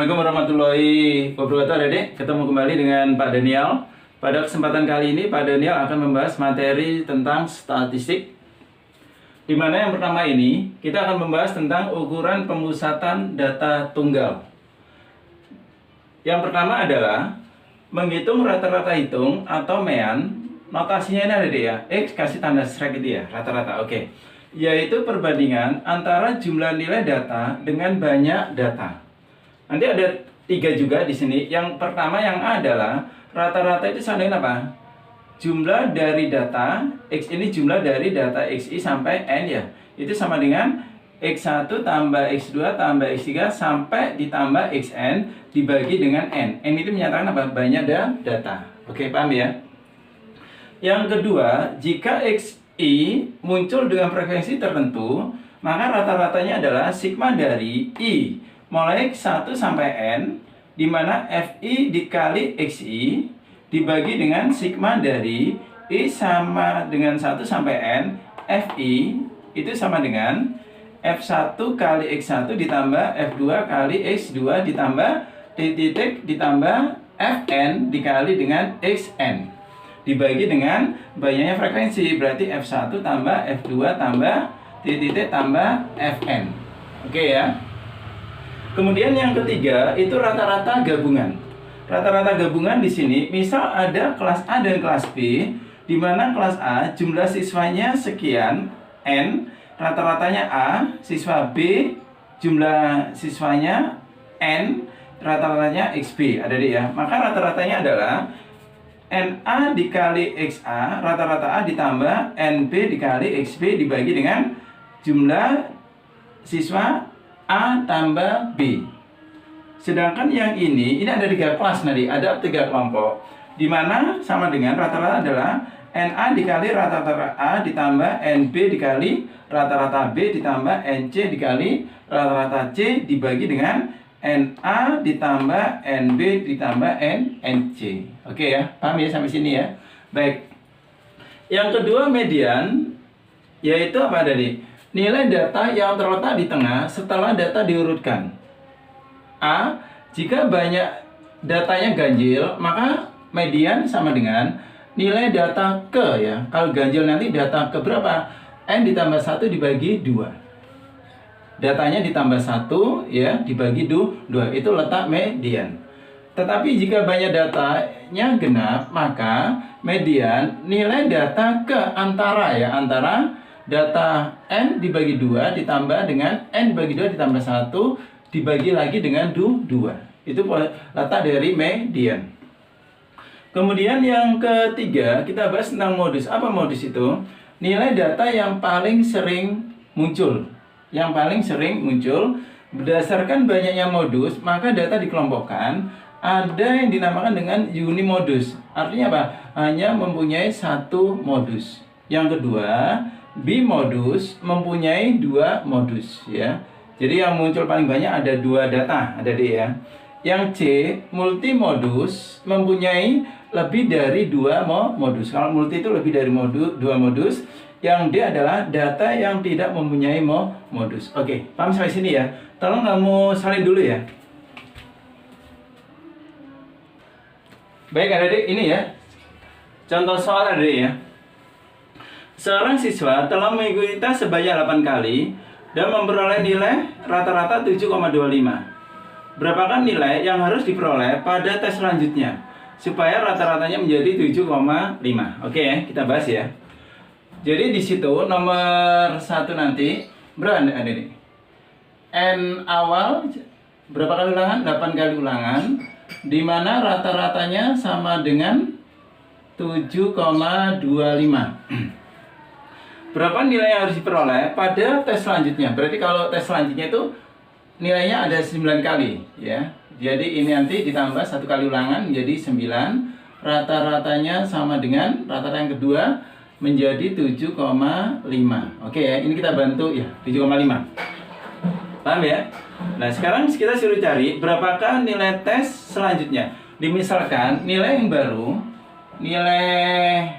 Assalamualaikum warahmatullahi wabarakatuh, adik-adik. Ketemu kembali dengan Pak Daniel. Pada kesempatan kali ini Pak Daniel akan membahas materi tentang statistik, di mana yang pertama ini kita akan membahas tentang ukuran pemusatan data tunggal. Yang pertama adalah menghitung rata-rata hitung atau mean. Notasinya ini ada deh ya, X kasih tanda strike itu ya, rata-rata, oke. Yaitu perbandingan antara jumlah nilai data dengan banyak data. Nanti ada 3 juga di sini. Yang pertama yang A adalah rata-rata itu sama dengan apa? Jumlah dari data X ini jumlah dari data XI sampai N ya. Itu sama dengan X1 tambah X2 tambah X3 sampai ditambah XN dibagi dengan N. N itu menyatakan apa? Banyak data. Oke, paham ya? Yang kedua, jika XI muncul dengan frekuensi tertentu, maka rata-ratanya adalah sigma dari I mulai 1 sampai N, di mana FI dikali XI dibagi dengan sigma dari I sama dengan 1 sampai N, FI itu sama dengan F1 kali X1 ditambah F2 kali X2 ditambah T titik ditambah Fn dikali dengan Xn dibagi dengan banyaknya frekuensi, berarti F1 tambah F2 tambah T titik tambah Fn. Oke ya. Kemudian yang ketiga itu rata-rata gabungan. Rata-rata gabungan di sini, misal ada kelas A dan kelas B, di mana kelas A jumlah siswanya sekian N, rata-ratanya A, siswa B jumlah siswanya N, rata-ratanya XB, ada deh ya. Maka rata-ratanya adalah NA dikali XA, rata-rata A ditambah NB dikali XB dibagi dengan jumlah siswa A tambah B. Sedangkan yang ini ada 3 kelas nanti, ada 3 kelompok, di mana sama dengan rata-rata adalah NA dikali rata-rata A ditambah NB dikali rata-rata B ditambah NC dikali rata-rata C dibagi dengan NA ditambah NB ditambah NC. Oke ya, paham ya sampai sini ya? Baik. Yang kedua median, yaitu apa tadi? Nilai data yang terletak di tengah setelah data diurutkan. A. Jika banyak datanya ganjil, maka median sama dengan nilai data ke ya. Kalau ganjil nanti data ke berapa? N ditambah 1 dibagi 2. Datanya ditambah 1 ya, dibagi 2. Itu letak median. Tetapi jika banyak datanya genap, maka median nilai data ke antara ya, antara data N dibagi 2 ditambah dengan N dibagi 2 ditambah 1 dibagi lagi dengan 2. Itu letak dari median. Kemudian yang ketiga, kita bahas tentang modus. Apa modus itu? Nilai data yang paling sering muncul. Yang paling sering muncul berdasarkan banyaknya modus, maka data dikelompokkan. Ada yang dinamakan dengan unimodus. Artinya apa? Hanya mempunyai 1 modus. Yang kedua, bimodus mempunyai 2 modus ya. Jadi yang muncul paling banyak ada 2 data, ada D ya. Yang C, multimodus mempunyai lebih dari 2 modus. Kalau multi itu lebih dari 2 modus. Yang D adalah data yang tidak mempunyai modus. Oke, paham sampai sini ya? Tolong kamu salin dulu ya. Baik adik-adik, ini ya contoh soal adik ya. Seorang siswa telah mengikuti tes sebanyak 8 kali dan memperoleh nilai rata-rata 7,25. Berapakah nilai yang harus diperoleh pada tes selanjutnya supaya rata-ratanya menjadi 7,5? Oke ya, kita bahas ya. Jadi di situ nomor 1 nanti berapa adik? N awal berapa kali ulangan? 8 kali ulangan, di mana rata-ratanya sama dengan 7,25. Berapa nilai yang harus diperoleh pada tes selanjutnya? Berarti kalau tes selanjutnya itu nilainya ada 9 kali ya. Jadi ini nanti ditambah 1 kali ulangan menjadi 9. Rata-ratanya sama dengan rata-rata yang kedua menjadi 7,5. Oke ya, ini kita bantu ya, 7,5. Paham ya? Nah, sekarang kita suruh cari berapakah nilai tes selanjutnya. Dimisalkan nilai yang baru, nilai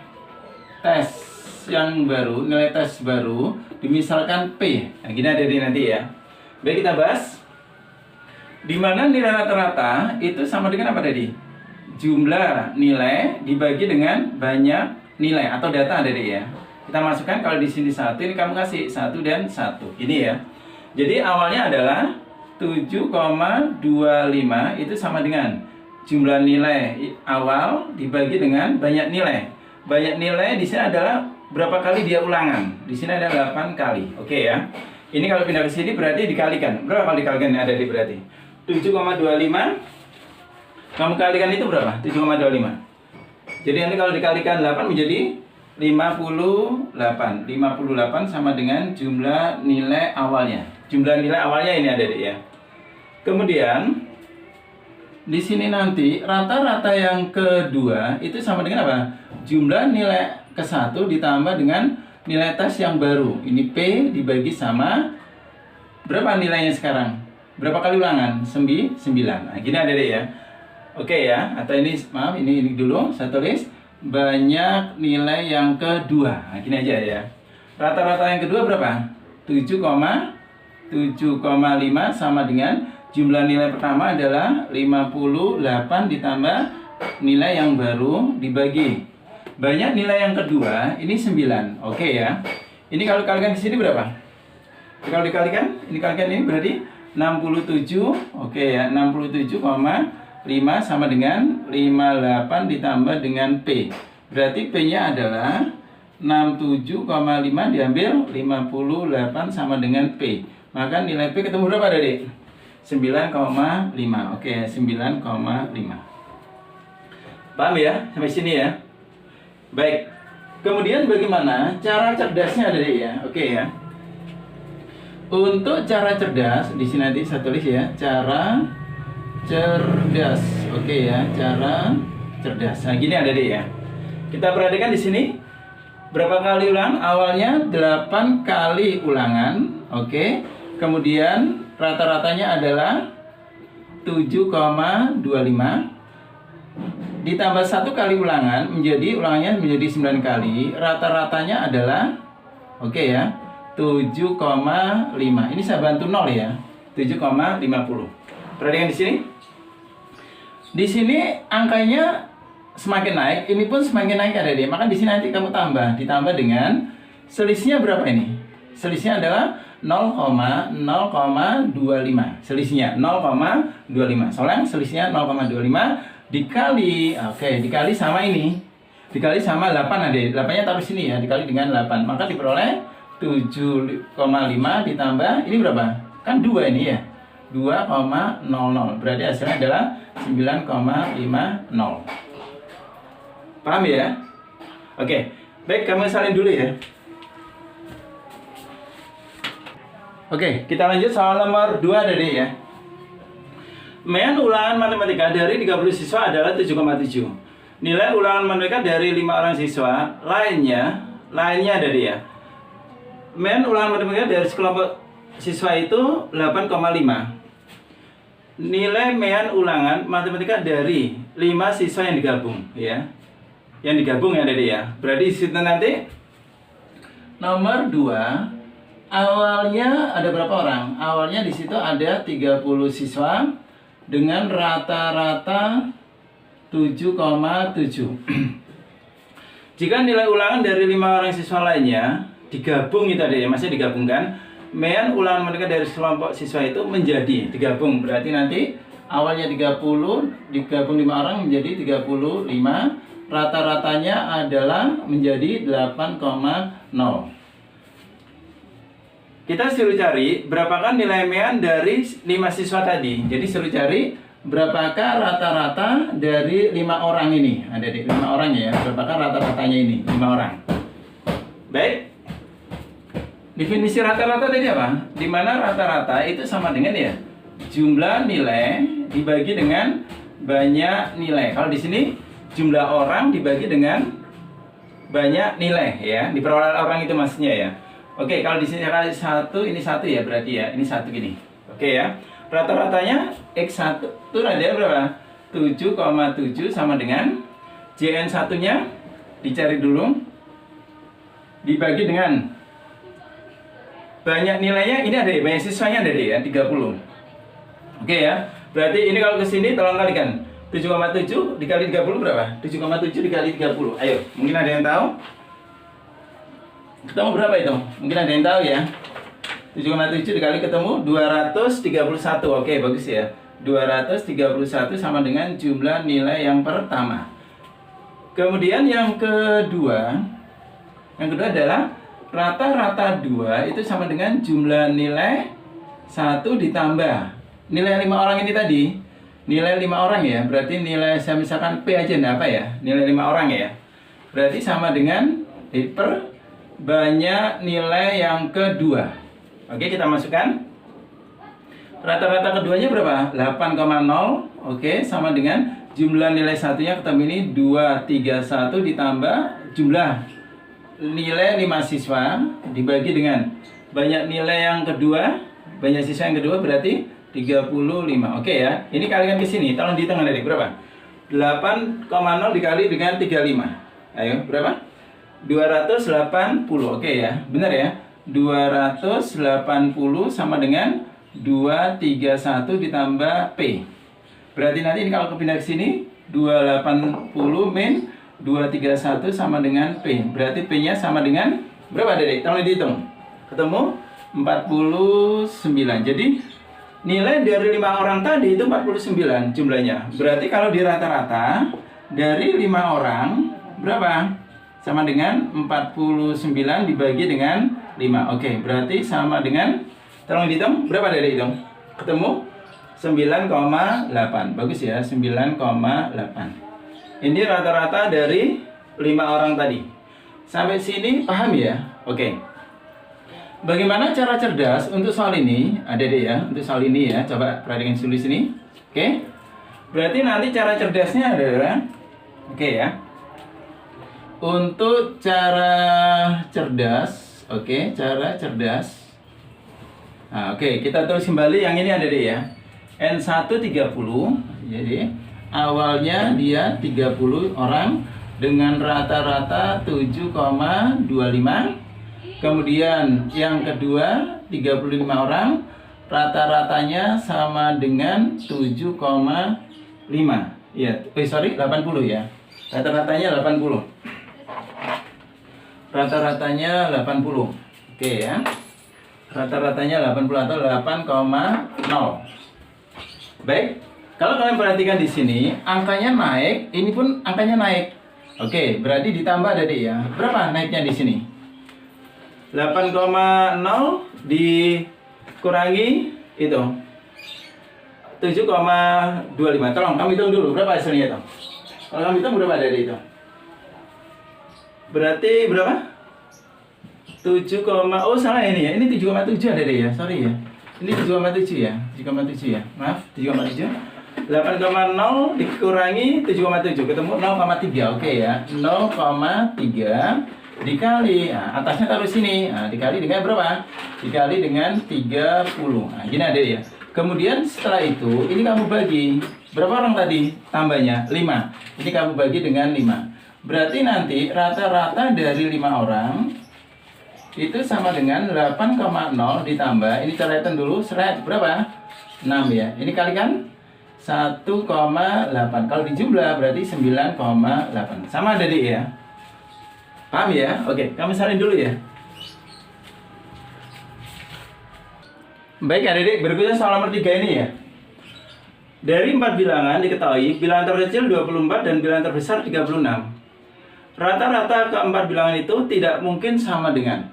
tes yang baru, nilai tes baru, dimisalkan P. Nah, gini ada di nanti ya. Baik, kita bahas. Di mana nilai rata-rata itu sama dengan apa tadi? Jumlah nilai dibagi dengan banyak nilai atau data tadi ya. Kita masukkan kalau di sini 1, ini kamu kasih 1 dan 1. Ini ya. Jadi awalnya adalah 7,25 itu sama dengan jumlah nilai awal dibagi dengan banyak nilai. Banyak nilai di sini adalah berapa kali dia ulangan. Di sini ada 8 kali. Oke ya. Ini kalau pindah ke sini berarti dikalikan. Berapa kali dikalikan yang ada di berarti? 7,25. Kamu kalikan itu berapa? 7,25. Jadi nanti kalau dikalikan 8 menjadi 58. 58 sama dengan jumlah nilai awalnya. Jumlah nilai awalnya ini ada ya. Kemudian di sini nanti rata-rata yang kedua itu sama dengan apa? Jumlah nilai ke-1 ditambah dengan nilai tes yang baru. Ini P dibagi sama berapa nilainya sekarang? Berapa kali ulangan? 9. Nah, gini ada deh ya. Oke ya. Atau ini maaf ini dulu saya tulis banyak nilai yang kedua. Nah, gini aja ya. Rata-rata yang kedua berapa? 7,5 sama dengan jumlah nilai pertama adalah 58 ditambah nilai yang baru dibagi banyak nilai yang kedua ini 9. Oke ya. Ini kalau dikalikan di sini berapa? Kalau dikalikan, ini kalikan ini berarti 67. Oke ya, 67,5 sama dengan 58 ditambah dengan P. Berarti P-nya adalah 67,5 diambil 58 sama dengan P. Maka nilai P ketemu berapa Adik? 9,5. Oke, 9,5. Paham ya? Sampai sini ya. Baik. Kemudian bagaimana cara cerdasnya Adik ya? Oke ya. Untuk cara cerdas di sini nanti saya tulis ya, cara cerdas. Oke ya, cara cerdas. Nah, gini Adik ya. Kita perhatikan di sini berapa kali ulang? Awalnya 8 kali ulangan. Oke. Kemudian rata-ratanya adalah 7,25 ditambah 1 kali ulangan ulangannya menjadi 9 kali. Rata-ratanya adalah oke ya, 7,5. Ini saya bantu 0 ya. 7,50. Perhatikan di sini. Di sini angkanya semakin naik, ini pun semakin naik ada dia. Maka di sini nanti kamu ditambah dengan selisihnya berapa ini? Selisihnya adalah 0,25. Selisihnya 0,25. Soalnya selisihnya 0,25 dikali dikali sama ini. Dikali sama 8 ada. 8-nya taruh sini ya, dikali dengan 8. Maka diperoleh 7,5 ditambah ini berapa? Kan 2 ini ya. 2,00. Berarti hasilnya adalah 9,50. Paham ya? Oke. Baik, kamu salin dulu ya. Oke, kita lanjut soal nomor 2 Adik ya. Mean ulangan matematika dari 30 siswa adalah 7,7. Nilai ulangan matematika dari 5 orang siswa lainnya Adik ya. Mean ulangan matematika dari sekelompok siswa itu 8,5. Nilai mean ulangan matematika dari 5 siswa yang digabung ya. Yang digabung ya Adik ya. Berarti di situ nanti nomor 2 awalnya ada berapa orang? Awalnya di situ ada 30 siswa dengan rata-rata 7,7. Jika nilai ulangan dari 5 orang siswa lainnya digabung itu Adik ya, masih digabungkan. Mean ulangan mereka dari kelompok siswa itu menjadi digabung. Berarti nanti awalnya 30 digabung 5 orang menjadi 35. Rata-ratanya adalah menjadi 8,0. Kita suruh cari berapakah nilai mean dari 5 siswa tadi. Jadi suruh cari berapakah rata-rata dari 5 orang ini. Ada di 5 orang ya. Berapakah rata-ratanya ini? 5 orang. Baik. Definisi rata-rata tadi apa? Dimana rata-rata itu sama dengan ya jumlah nilai dibagi dengan banyak nilai. Kalau di sini jumlah orang dibagi dengan banyak nilai ya. Diperoleh orang itu maksudnya ya. Oke, kalau di sini kali 1 ini 1 ya berarti ya. Ini 1 gini. Oke ya. Rata-ratanya X1 itu ada berapa? 7,7 sama dengan JN1-nya dicari dulu. Dibagi dengan banyak nilainya ini ada ya, banyak siswanya ada ya, 30. Oke ya. Berarti ini kalau ke sini tolong kalikan. 7,7 dikali 30 berapa? 7,7 dikali 30. Ayo, mungkin ada yang tahu? Ketemu berapa itu? Mungkin ada yang tahu ya. 7,7 dikali ketemu 231. Oke, bagus ya. 231 sama dengan jumlah nilai yang pertama. Kemudian yang kedua adalah rata-rata 2 itu sama dengan jumlah nilai 1 ditambah nilai 5 orang ini tadi. Nilai 5 orang ya, berarti nilai saya misalkan P aja enggak apa ya, nilai 5 orang ya. Berarti sama dengan per banyak nilai yang kedua. Oke, kita masukkan. Rata-rata keduanya berapa? 8,0. Oke, sama dengan jumlah nilai satunya ketemu ini 231 ditambah jumlah nilai 5 siswa dibagi dengan banyak nilai yang kedua, banyak siswa yang kedua berarti 35. Oke ya. Ini kalian ke sini, tolong dihitung Adik, berapa? 8,0 dikali dengan 35. Ayo, berapa? 280. Oke ya. Benar ya? 280 sama dengan 231 ditambah P. Berarti nanti ini kalau kepindah ke sini 280 min 231 sama dengan P. Berarti P-nya sama dengan berapa Adik? Tolong dihitung. Ketemu 49. Jadi nilai dari 5 orang tadi itu 49 jumlahnya. Berarti kalau di rata-rata dari 5 orang berapa? Sama dengan 49 dibagi dengan 5. Oke, berarti sama dengan, tolong dihitung, berapa dari hitung? Ketemu 9,8. Bagus ya, 9,8. Ini rata-rata dari 5 orang tadi. Sampai sini paham ya? Oke. Bagaimana cara cerdas untuk soal ini? Ada deh ya, untuk soal ini ya. Coba perhatikan dulu sini. Oke. Berarti nanti cara cerdasnya adalah oke ya. Untuk cara cerdas, oke, cara cerdas. Nah, oke, kita tulis kembali yang ini ada deh ya. N1 30. Jadi awalnya dia 30 orang dengan rata-rata 7,25. Kemudian yang kedua 35 orang, rata-ratanya sama dengan 7,5. Ya, 80 ya. Rata-ratanya 80. Rata-ratanya 80. Oke ya. Rata-ratanya 80 atau 8,0. Baik. Kalau kalian perhatikan di sini, angkanya naik, ini pun angkanya naik. Oke, berarti ditambah tadi ya. Berapa naiknya di sini? 8,0 dikurangi itu 7,25. Tolong kamu hitung dulu berapa hasilnya itu. Kalau kamu hitung berapa dari itu? Berarti berapa? 7, oh salah ini ya. Ini 7,7 ada deh ya. Sorry ya. Ini 7,7 ya. 7,7 ya. Maaf, 7,7. 8,0 dikurangi 7,7 ketemu 0,3. Oke ya. 0,3 dikali, nah, atasnya taruh sini, nah, dikali dengan berapa? Dikali dengan 30. Nah, gini ada ya. Kemudian setelah itu, ini kamu bagi. Berapa orang tadi tambahnya? 5. Ini kamu bagi dengan 5. Berarti nanti rata-rata dari 5 orang itu sama dengan 8,0 ditambah. Ini coretan dulu, seret berapa? 6 ya. Ini kalikan 1,8. Kalau dijumlah berarti 9,8. Sama ada deh ya. Paham ya? Oke, kamu salin dulu ya. Baik adik-adik, berikutnya soal nomor 3 ini ya. Dari 4 bilangan diketahui bilangan terkecil 24 dan bilangan terbesar 36. Rata-rata keempat bilangan itu tidak mungkin sama dengan.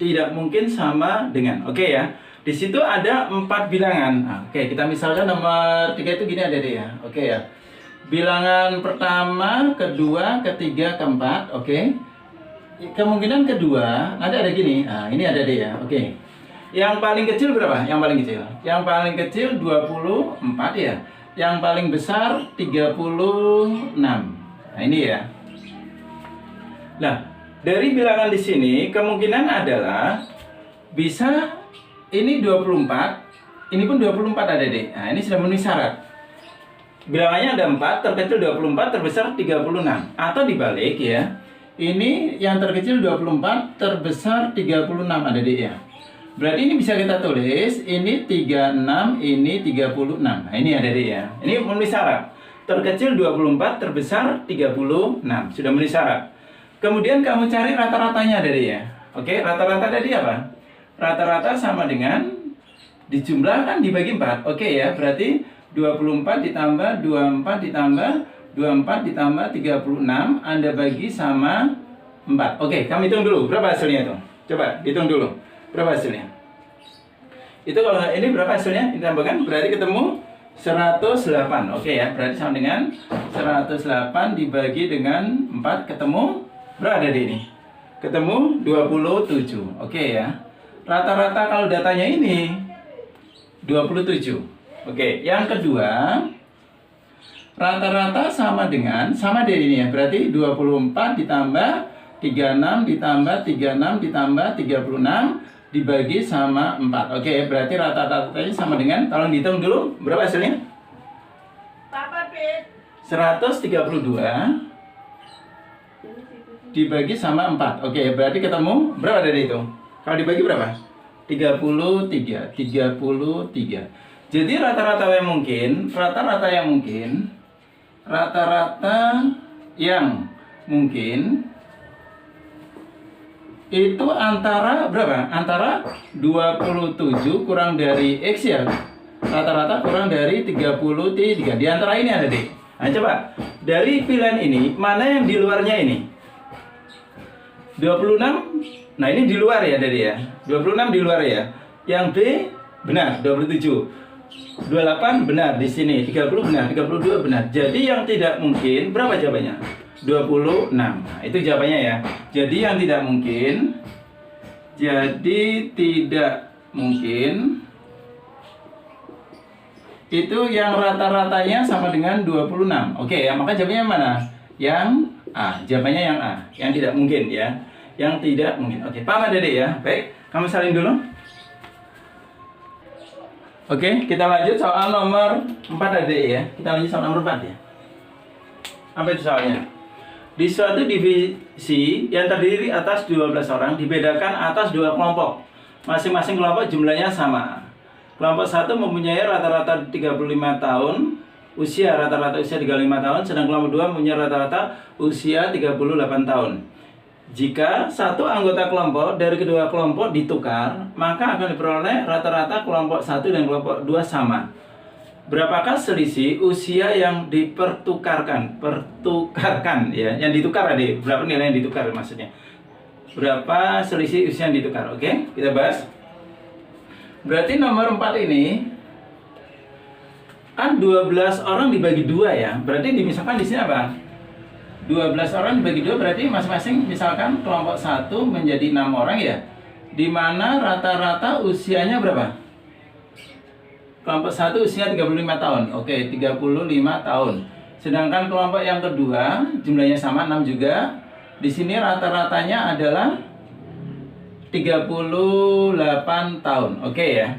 Oke ya. Di situ ada 4 bilangan. Nah, oke, kita misalkan nomor 3 itu gini ada deh ya. Oke ya. Bilangan pertama, kedua, ketiga, keempat, oke. Kemungkinan kedua nanti ada gini. Nah, ini ada deh ya. Oke. Yang paling kecil berapa? Yang paling kecil. Yang paling kecil 24 ya. Yang paling besar 36. Nah, ini ya. Nah, dari bilangan di sini kemungkinan adalah bisa ini 24, ini pun 24 ada deh. Nah, ini sudah memenuhi syarat. Bilangannya ada 4, terkecil 24, terbesar 36. Atau dibalik ya. Ini yang terkecil 24, terbesar 36 ada deh ya. Berarti ini bisa kita tulis, ini 36, ini 36. Nah, ini ada deh ya. Ini memenuhi syarat. Terkecil 24, terbesar 36. Sudah memenuhi syarat. Kemudian kamu cari rata-ratanya ada deh ya. Oke, rata-rata tadi apa? Rata-rata sama dengan dijumlahkan dibagi 4. Oke ya, berarti 24 ditambah 24 ditambah 24 ditambah 36 Anda bagi sama 4. Oke, kamu hitung dulu berapa hasilnya itu. Coba hitung dulu. Berapa hasilnya? Itu kalau ini berapa hasilnya? Ditambahkan berarti ketemu 108. Oke ya, berarti sama dengan 108 dibagi dengan 4 ketemu berapa ada di ini? Ketemu 27. Oke ya. Rata-rata kalau datanya ini 27. Oke, yang kedua rata-rata sama dengan dari ini ya. Berarti 24 ditambah 36 ditambah 36 ditambah 36 dibagi sama 4. Oke, berarti rata-ratanya sama dengan, tolong dihitung dulu berapa hasilnya? 132 dibagi sama 4. Oke, berarti ketemu berapa dari itu? Kalau dibagi berapa? 33. Jadi rata-rata yang mungkin itu antara berapa? Antara 27 kurang dari X ya. Rata-rata kurang dari 33. Di antara ini ada D. Nah, coba. Dari pilihan ini, mana yang di luarnya ini? 26. Nah, ini di luar ya dari ya. 26 di luar ya. Yang B benar, 27. 28 benar di sini. 30 benar, 32 benar. Jadi yang tidak mungkin berapa jawabannya? 26. Nah, itu jawabannya ya. Jadi yang tidak mungkin itu yang rata-ratanya sama dengan 26. Oke ya, maka jawabannya mana? Yang A. Jawabannya yang A. Yang tidak mungkin ya. Yang tidak mungkin. Oke, paham Dede ya? Baik, kamu salin dulu. Oke, kita lanjut soal nomor 4 Dede ya. Kita lanjut soal nomor 4 ya. Apa itu soalnya? Di suatu divisi yang terdiri atas 12 orang dibedakan atas 2 kelompok. Masing-masing kelompok jumlahnya sama. Kelompok 1 mempunyai rata-rata 35 tahun, rata-rata usia 35 tahun, sedang kelompok 2 mempunyai rata-rata usia 38 tahun. Jika satu anggota kelompok dari kedua kelompok ditukar, maka akan diperoleh rata-rata kelompok 1 dan kelompok 2 sama. Berapakah selisih usia yang dipertukarkan? Pertukarkan ya, yang ditukar ada. Berapa nilai yang ditukar maksudnya? Berapa selisih usia yang ditukar? Oke, kita bahas. Berarti nomor 4 ini kan 12 orang dibagi 2 ya. Berarti misalkan di sini apa? 12 orang dibagi 2 berarti masing-masing misalkan kelompok 1 menjadi 6 orang ya. Di mana rata-rata usianya berapa? Kelompok 1 usia 35 tahun. Oke, 35 tahun. Sedangkan kelompok yang kedua jumlahnya sama 6 juga. Di sini rata-ratanya adalah 38 tahun. Oke ya.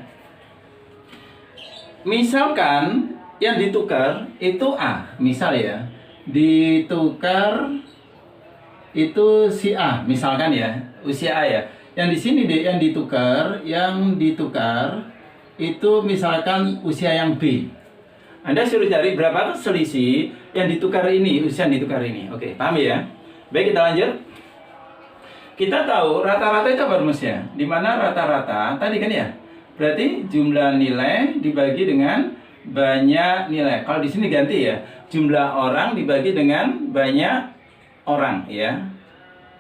Misalkan yang ditukar itu A, misal ya. Ditukar itu si A, misalkan ya, usia A ya. Yang di sini deh yang ditukar itu misalkan usia yang B. Anda suruh cari berapa selisih yang ditukar ini, usia yang ditukar ini. Oke, paham ya? Baik, kita lanjut. Kita tahu rata-rata itu apa rumusnya? Dimana rata-rata tadi kan ya? Berarti jumlah nilai dibagi dengan banyak nilai. Kalau di sini ganti ya, jumlah orang dibagi dengan banyak orang ya.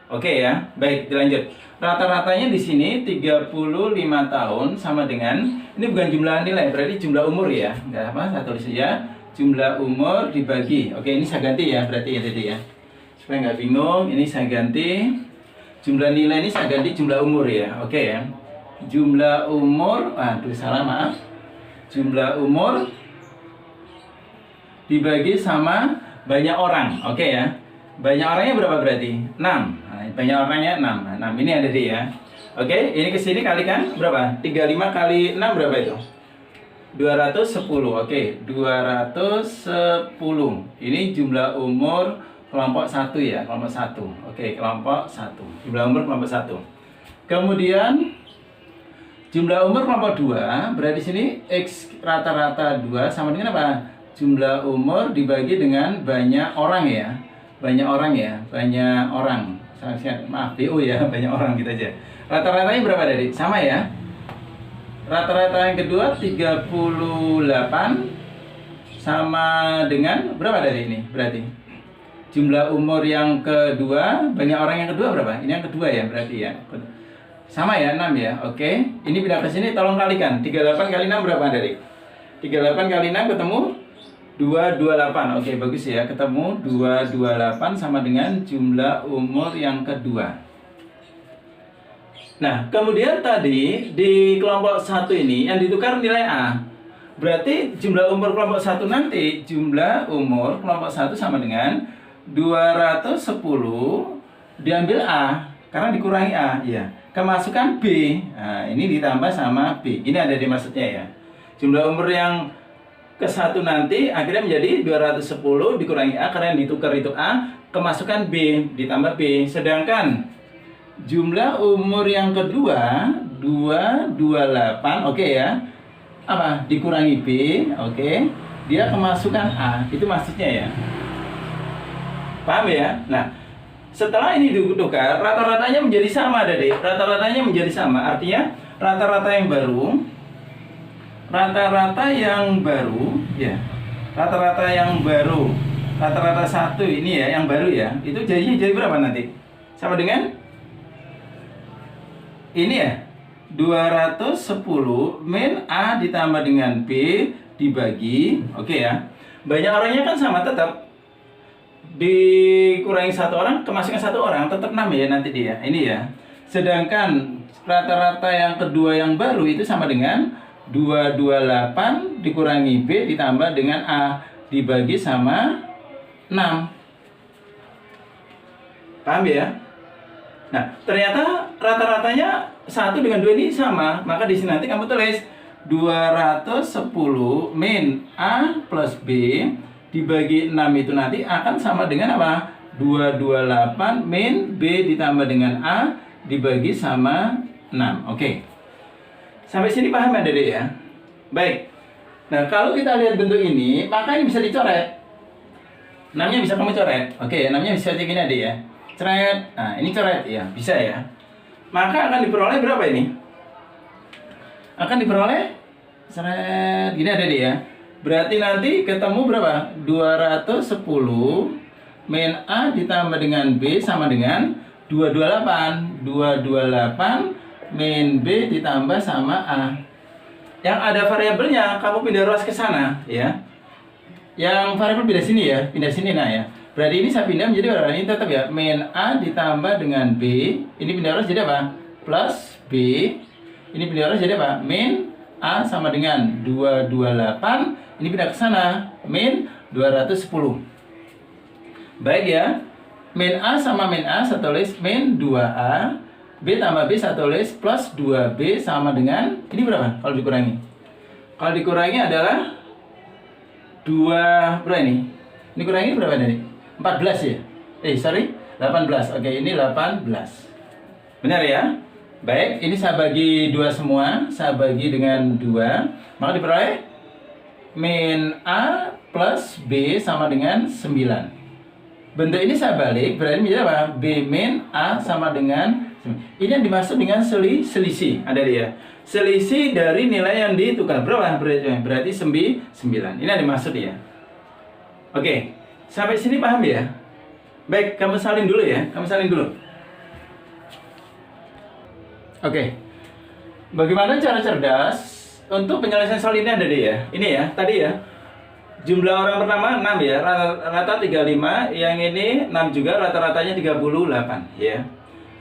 Oke ya, baik dilanjut. Rata-ratanya di sini 35 tahun sama dengan, ini bukan jumlah nilai, berarti jumlah umur ya. Enggak apa, saya tulis saja jumlah umur dibagi. Oke, ini saya ganti ya, berarti ya tadi ya. Supaya nggak bingung, ini saya ganti jumlah nilai, ini saya ganti jumlah umur ya. Oke ya. Jumlah umur, aduh salah maaf. Jumlah umur dibagi sama banyak orang. Oke ya. Banyak orangnya berapa berarti? 6. Banyak orangnya 6. Nah, 6 ini ada di ya. Oke, ini ke sini kalikan berapa? 35 kali 6 berapa itu? 210. Oke, 210. Ini jumlah umur kelompok 1 ya, kelompok 1. Oke, kelompok 1. Jumlah umur kelompok 1. Kemudian Jumlah umur kelompok 2, berarti sini X rata-rata 2 sama dengan apa? Jumlah umur dibagi dengan banyak orang ya. Banyak orang ya, banyak orang. Maaf, BO ya, banyak orang gitu aja. Rata-ratanya berapa tadi? Sama ya. Rata-rata yang kedua 38 sama dengan berapa dari ini? Berarti jumlah umur yang kedua, banyak orang yang kedua berapa? Ini yang kedua ya berarti ya. Sama ya, 6 ya. Oke. Ini pindah ke sini tolong kalikan. 38 kali 6 berapa dari? 38 kali 6 ketemu 228. Oke, bagus ya. Ketemu 228 sama dengan jumlah umur yang kedua. Nah, kemudian tadi di kelompok 1 ini yang ditukar nilai A. Berarti jumlah umur kelompok 1 nanti, jumlah umur kelompok 1 sama dengan 210 diambil A karena dikurangi A, ya. Kemasukan B. Nah, ini ditambah sama B. Ini ada di maksudnya ya. Jumlah umur yang ke-1 nanti akhirnya menjadi 210 dikurangi A karena yang ditukar itu A, kemasukan B ditambah B. Sedangkan jumlah umur yang kedua 228, oke ya. Apa? Dikurangi B, oke. Dia kemasukan A. Itu maksudnya ya. Paham ya? Nah, setelah ini ditukar, rata-ratanya menjadi sama, Dede. Rata-ratanya menjadi sama. Artinya rata-rata yang baru, ya. Rata-rata 1 ini ya, yang baru ya. Itu jadinya jadi berapa nanti? Sama dengan ini ya. 210 min A ditambah dengan B dibagi, oke ya. Banyak orangnya kan sama tetap. Dikurangi 1 orang, kemasukan 1 orang, tetap 6 ya nanti dia. Ini ya. Sedangkan rata-rata yang kedua yang baru itu sama dengan 228 dikurangi B ditambah dengan A dibagi sama 6. Paham ya? Nah, ternyata rata-ratanya 1 dengan 2 ini sama. Maka di sini nanti kamu tulis 210 min A plus B dibagi 6 itu nanti akan sama dengan apa? 228 min B ditambah dengan A dibagi sama 6. Oke. Sampai sini paham ya, Dede ya? Baik. Nah, kalau kita lihat bentuk ini, maka ini bisa dicoret. 6-nya bisa kamu coret. Oke, 6-nya bisa kayak gini, Dede ya. Coret. Nah, ini coret ya, bisa ya. Maka akan diperoleh berapa ini? Akan diperoleh coret gini ada deh ya. Berarti nanti ketemu berapa? 210 min A ditambah dengan B sama dengan 228. 228 min B ditambah sama A. Yang ada variabelnya kamu pindah ruas ke sana ya. Yang variabel pindah sini ya, pindah sini nah ya. Berarti ini saya pindah menjadi berapa? Ini tetap ya, min A ditambah dengan B. Ini pindah ruas jadi apa? Plus B. Ini pindah ruas jadi apa? Min A sama dengan 228. Ini pindah ke sana, min 210. Baik ya. Min A sama min A saya tulis min 2A. B tambah B saya tulis plus 2B sama dengan ini berapa kalau dikurangi? Kalau dikurangi adalah 2 berapa ini? Ini kurangi berapa tadi? 14 ya? 18. Oke, ini 18. Benar ya? Baik, ini saya bagi 2 semua. Saya bagi dengan 2. Maka diperoleh min A plus B sama dengan 9. Bentuk ini saya balik, berarti menjadi apa? B min A sama dengan 9. Ini yang dimaksud dengan selisih. Ada dia. Selisih dari nilai yang ditukar. Berapa? Berarti 9. Ini yang dimaksud ya. Oke. Sampai sini paham ya? Baik, kamu salin dulu ya. Kamu salin dulu. Oke. Bagaimana cara cerdas untuk penyelesaian soal ini ada deh ya. Ini ya, tadi ya. Jumlah orang pertama 6 ya. Rata 35, yang ini 6 juga, rata-ratanya 38 ya.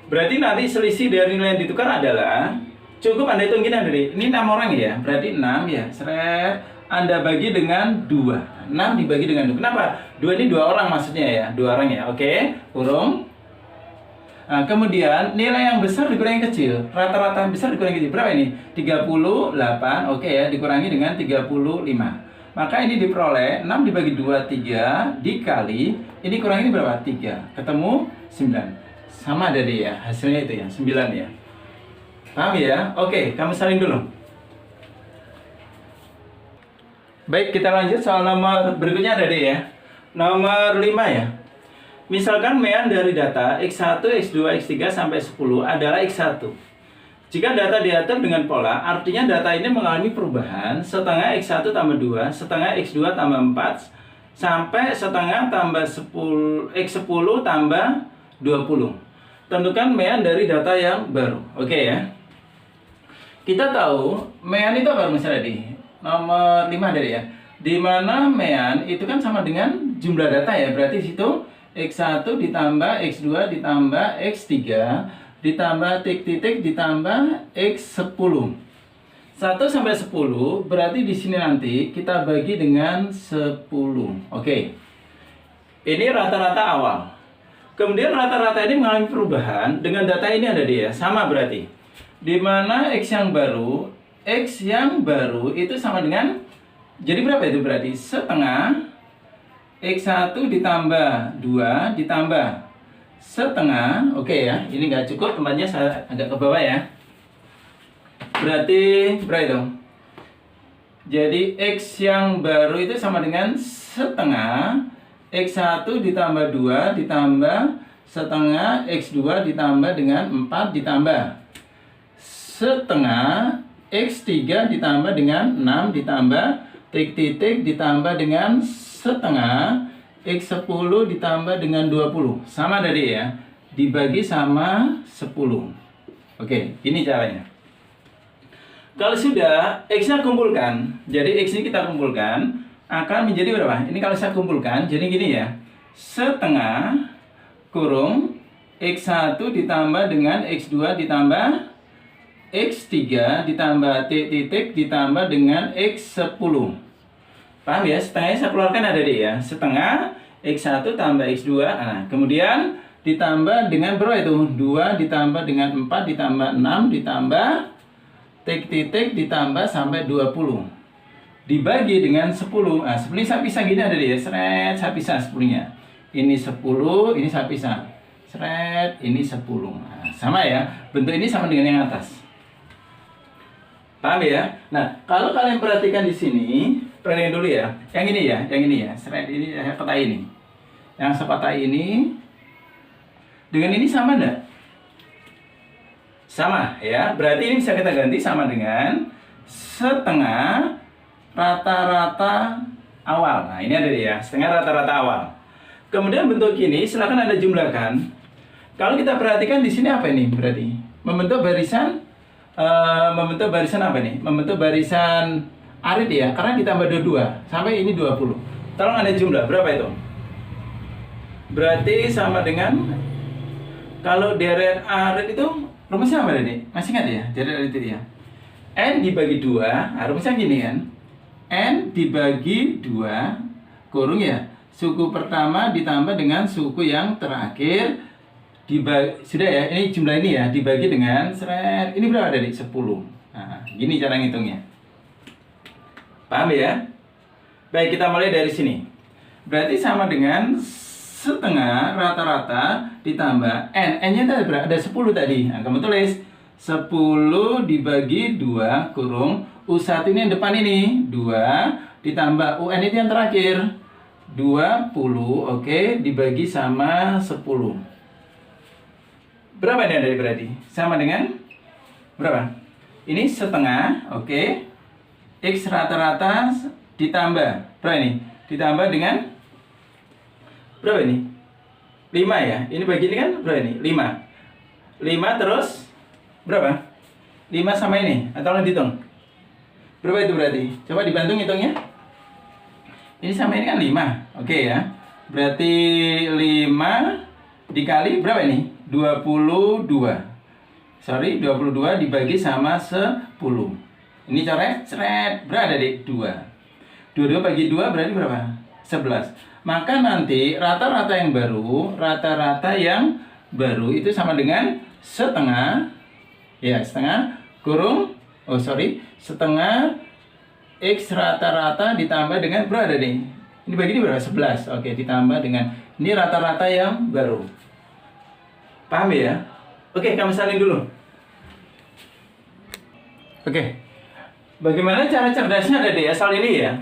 Berarti nanti selisih dari nilai yang ditukar adalah cukup Anda hitung gini ada deh. Ini 6 orang ya. Berarti 6 ya. Seret. Anda bagi dengan 2. 6 dibagi dengan 2. Kenapa? 2 ini 2 orang maksudnya ya. 2 orang ya. Oke. Kurung. Nah, kemudian nilai yang besar dikurangi kecil. Rata-rata besar dikurangi kecil. Berapa ini? 38. Oke ya. Dikurangi dengan 35. Maka ini diperoleh 6 dibagi 2, 3. Dikali. Ini kurangi ini berapa? 3. Ketemu 9. Sama ada deh ya. Hasilnya itu ya. 9 ya. Paham ya? Oke, kamu salin dulu. Baik, kita lanjut soal nomor berikutnya ada deh ya. Nomor 5 ya. Misalkan mean dari data X1, X2, X3 sampai 10 adalah X1. Jika data diatur dengan pola, artinya data ini mengalami perubahan setengah X1 tambah 2, setengah X2 tambah 4, sampai setengah tambah 10, X10 tambah 20. Tentukan mean dari data yang baru. Oke ya. Kita tahu mean itu apa misalnya di nomor 5 dari ya. Di mana mean itu kan sama dengan jumlah data ya. Berarti situ X1 ditambah X2 ditambah X3 ditambah titik-titik ditambah X10. 1 sampai 10 berarti di sini nanti kita bagi dengan 10. Oke. Ini rata-rata awal. Kemudian rata-rata ini mengalami perubahan dengan data ini ada dia sama berarti. Di mana X yang baru itu sama dengan, jadi berapa itu berarti? Setengah X1 ditambah 2 ditambah setengah. Oke ya, ini nggak cukup, tempatnya saya agak ke bawah ya. Berarti berapa itu? Jadi X yang baru itu sama dengan setengah X1 ditambah 2 ditambah setengah X2 ditambah dengan 4 ditambah setengah X3 ditambah dengan 6 ditambah titik-titik ditambah dengan setengah X10 ditambah dengan 20. Sama tadi ya, dibagi sama 10. Oke, ini caranya. Kalau sudah X-nya kumpulkan, jadi X ini kita kumpulkan akan menjadi berapa? Ini kalau saya kumpulkan jadi gini ya, setengah kurung X1 ditambah dengan X2 ditambah X3 ditambah titik ditambah dengan X10. Paham ya? Setengahnya saya keluarkan ada deh ya. Setengah X1 tambah X2. Nah, kemudian ditambah dengan berapa itu? 2 ditambah dengan 4 ditambah 6 ditambah titik ditambah sampai 20. Dibagi dengan 10. Nah, 10 ini saya pisah gini ada deh ya. Seret, saya pisah 10-nya. Ini 10, ini saya pisah. Seret, ini 10. Nah, sama ya. Bentuk ini sama dengan yang atas. Paham ya? Nah, kalau kalian perhatikan di sini, perhatikan dulu ya. Yang ini ya, yang ini ya. Seret ini, kotak ini. Yang kotak ini dengan ini sama enggak? Sama ya. Berarti ini bisa kita ganti sama dengan setengah rata-rata awal. Nah, ini ada dia, setengah rata-rata awal. Kemudian bentuk ini silakan Anda jumlahkan. Kalau kita perhatikan di sini apa ini? Berarti membentuk barisan apa nih? Membentuk barisan arit ya, karena ditambah 22 sampai ini 20. Tolong Anda jumlah, berapa itu? Berarti sama dengan, kalau deret arit itu rumusnya apa tadi? Masih ingat ya? Deret arit itu ya. N dibagi 2, rumusnya gini kan? N dibagi 2 kurung ya, suku pertama ditambah dengan suku yang terakhir dibagi, sudah ya, ini jumlah ini ya, dibagi dengan seret, ini berapa tadi? 10. Nah, gini cara ngitungnya. Paham ya? Baik, kita mulai dari sini. Berarti sama dengan setengah rata-rata ditambah N-nya tadi berapa? Ada 10 tadi. Nah, kamu tulis 10 dibagi 2 kurung U1 ini yang depan ini 2 ditambah UN itu yang terakhir 20, oke, dibagi sama 10. Berapa ini dari berarti? Sama dengan berapa? Ini setengah, oke. X rata-rata ditambah berapa ini? Ditambah dengan berapa ini? 5 ya. Ini bagi ini kan berapa ini? 5. 5 terus berapa? 5 sama ini. Atau dihitung. Berapa itu berarti? Coba dibantu ngitungnya. Ini sama ini kan 5. Oke ya. Berarti 5 dikali berapa ini? 22. Sorry, 22 dibagi sama 10. Ini coret, seret, berapa deh? 2. 22 bagi 2 berarti berapa? 11. Maka nanti rata-rata yang baru itu sama dengan setengah, ya setengah kurung, setengah X rata-rata ditambah dengan berapa nih? Ini bagi ini berapa? 11. Oke, ditambah dengan ini rata-rata yang baru. Paham ya? Oke, kamu salin dulu. Oke. Bagaimana cara cerdasnya ada ya soal ini ya?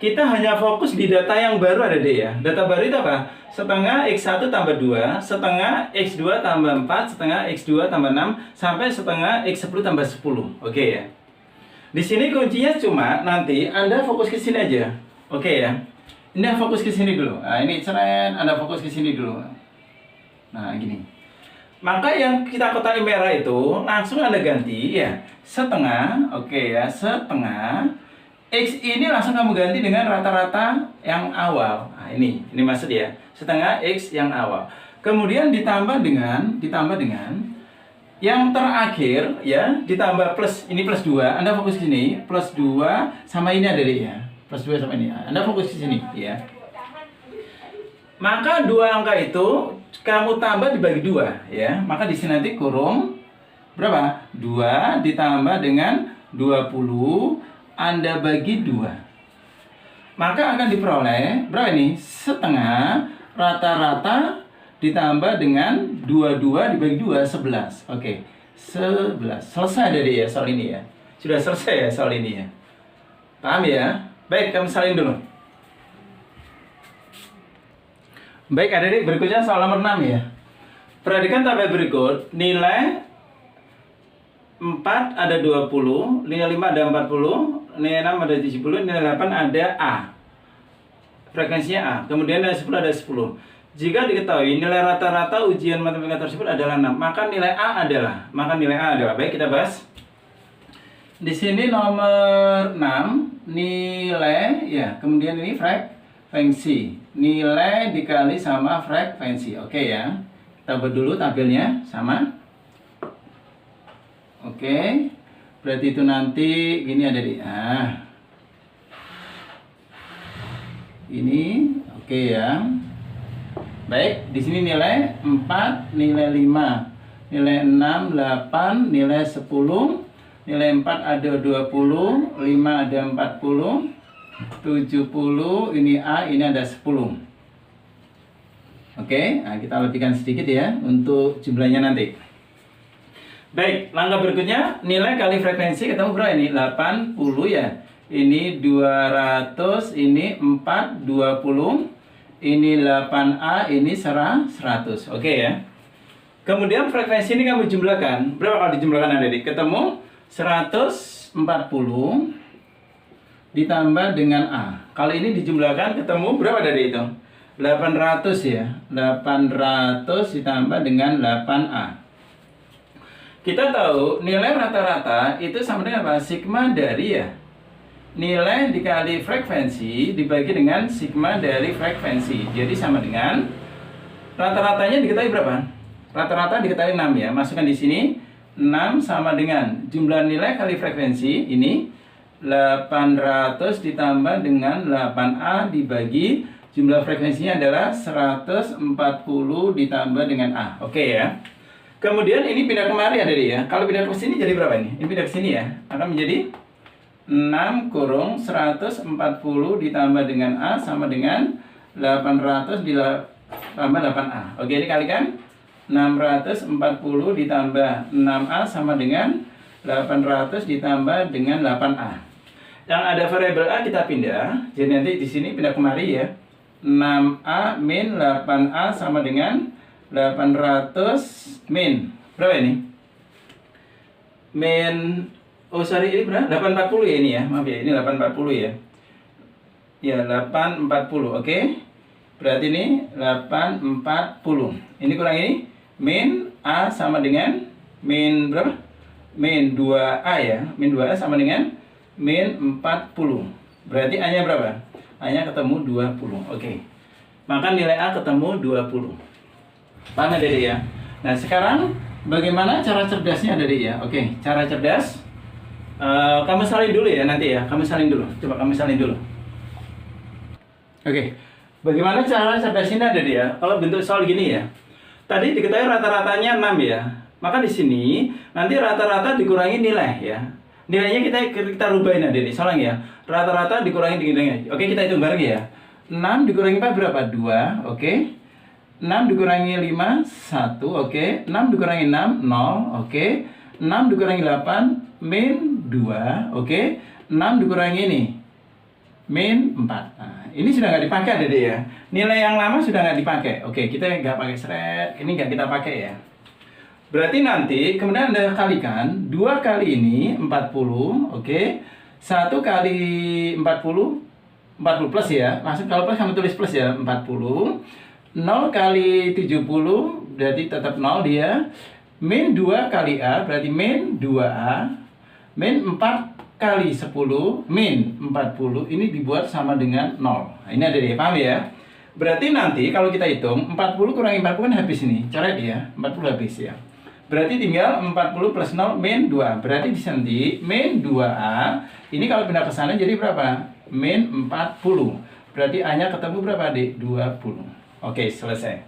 Kita hanya fokus di data yang baru ada ya. Data baru itu apa? Setengah X1 tambah 2, setengah X2 tambah 4, setengah X2 tambah 6, sampai setengah X10 tambah 10. Oke ya. Di sini kuncinya cuma nanti Anda fokus ke sini aja. Oke ya. Ini fokus ke sini dulu. Nah, ini ceren, Anda fokus ke sini dulu. Nah, gini. Maka yang kita kotak merah itu langsung Anda ganti ya setengah, oke ya, setengah X ini langsung kamu ganti dengan rata-rata yang awal. Nah, ini maksud ya, setengah X yang awal. Kemudian ditambah dengan yang terakhir ya, ditambah plus, ini plus 2, Anda fokus ke sini, plus 2 sama ini ada deh ya. Plus 2 sama ini. Anda fokus ke sini ya. Maka dua angka itu kamu tambah dibagi 2 ya. Maka di sini nanti kurung berapa? 2 ditambah dengan 20 Anda bagi 2. Maka akan diperoleh berapa ini? Setengah rata-rata ditambah dengan 22 dibagi 2 11. Oke. 11. Selesai dari ya soal ini ya. Sudah selesai ya soal ini ya. Paham ya? Baik, kamu salin dulu. Baik, adik-adik, berikutnya soal nomor 6 ya. Perhatikan tabel berikut. Nilai 4 ada 20, nilai 5 ada 40, nilai 6 ada 70, nilai 8 ada A. Frekuensinya A. Kemudian nilai 10 ada 10. Jika diketahui nilai rata-rata ujian matematika tersebut adalah 6, maka nilai A adalah. Baik, kita bahas. Di sini nomor 6, nilai ya, kemudian ini frekuensi. Nilai dikali sama frekuensi. Oke ya. Kita buat dulu tabelnya sama. Oke. Berarti itu nanti gini ada di ini oke ya. Baik, di sini nilai 4, nilai 5, nilai 6, 8, nilai 10, nilai 4 ada 20, 5 ada 40, 70, ini A, ini ada 10. Oke, nah kita lebihkan sedikit ya untuk jumlahnya nanti. Baik, langkah berikutnya nilai kali frekuensi ketemu berapa ini? 80 ya. Ini 200, ini 4, 20, ini 8A, ini 100. Oke ya. Kemudian frekuensi ini kamu jumlahkan. Berapa kalau dijumlahkan adik? Ketemu 140 ditambah dengan A. Kalau ini dijumlahkan ketemu berapa dari itu? 800 ya. 800 ditambah dengan 8A. Kita tahu nilai rata-rata itu sama dengan apa? Sigma dari ya. Nilai dikali frekuensi dibagi dengan sigma dari frekuensi. Jadi sama dengan rata-ratanya diketahui berapa? Rata-rata diketahui 6 ya. Masukkan di sini 6 sama dengan jumlah nilai kali frekuensi ini 800 ditambah dengan 8A dibagi jumlah frekuensinya adalah 140 ditambah dengan A. Oke ya. Kemudian ini pindah kemari ada ya. Kalau pindah ke sini jadi berapa ini? Ini pindah ke sini ya. Akan menjadi 6 kurung 140 ditambah dengan A sama dengan 800 ditambah 8A. Oke, dikalikan 640 ditambah 6A sama dengan 800 ditambah dengan 8A. Yang ada variabel A kita pindah. Jadi nanti di sini pindah kemari ya. 6A min 8A sama dengan 800 min berapa ini? Min ini berapa? 840 ya ini ya. Maaf ya, ini 840 ya. Ya, 840. Oke. Berarti ini 840. Ini kurang ini min A sama dengan min berapa? Min 2A ya. Min 2A sama dengan min 40. Berarti A-nya berapa? A-nya ketemu 20. Oke. Maka nilai A ketemu 20. Paham ya, Dede ya? Nah, sekarang bagaimana cara cerdasnya, Dede ya? Oke, cara cerdas. Kamu salin dulu ya nanti ya. Kamu salin dulu. Coba kamu salin dulu. Oke. Bagaimana cara cerdasnya, Dede ya? Kalau bentuk soal gini ya. Tadi diketahui rata-ratanya 6 ya. Maka di sini nanti rata-rata dikurangi nilai ya. Nilainya kita rubahin aja nih, soalnya ya. Rata-rata dikurangi nilainya. Oke, kita hitung bareng ya. 6 dikurangi 4 berapa? 2, oke. 6 dikurangi 5, 1, oke. 6 dikurangi 6, 0, oke. 6 dikurangi 8, min 2, oke. 6 dikurangi ini, min 4. Nah, ini sudah nggak dipakai Adik ya. Nilai yang lama sudah nggak dipakai. Oke, kita nggak pakai seret, ini nggak kita pakai ya. Berarti nanti kemudian Anda kalikan 2 kali ini 40, oke. 1 kali 40 plus ya. Langsung kalau plus kamu tulis plus ya, 40. 0 kali 70 berarti tetap 0 dia. Min 2 kali A berarti min 2A. Min 4 kali 10 min 40 ini dibuat sama dengan 0. Nah, ini ada deh, paham ya? Berarti nanti kalau kita hitung 40 kurangi 40 kan habis ini. Coret ya, 40 habis ya. Berarti tinggal 40 plus 0 min 2. Berarti di sini min 2A. Ini kalau pindah ke sana jadi berapa? Min 40. Berarti A-nya ketemu berapa, Adik? 20. Oke, selesai.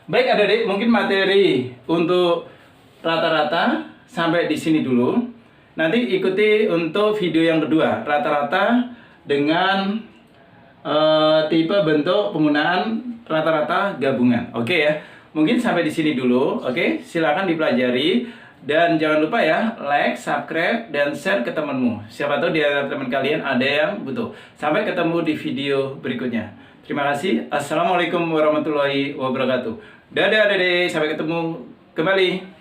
Baik, Adik, mungkin materi untuk rata-rata sampai di sini dulu. Nanti ikuti untuk video yang kedua, rata-rata dengan tipe bentuk penggunaan rata-rata gabungan. Oke ya, mungkin sampai di sini dulu. Oke, silakan dipelajari dan jangan lupa ya like, subscribe dan share ke temanmu. Siapa tahu di antara teman kalian ada yang butuh. Sampai ketemu di video berikutnya. Terima kasih. Assalamualaikum warahmatullahi wabarakatuh. Dadah, Dede. Sampai ketemu kembali.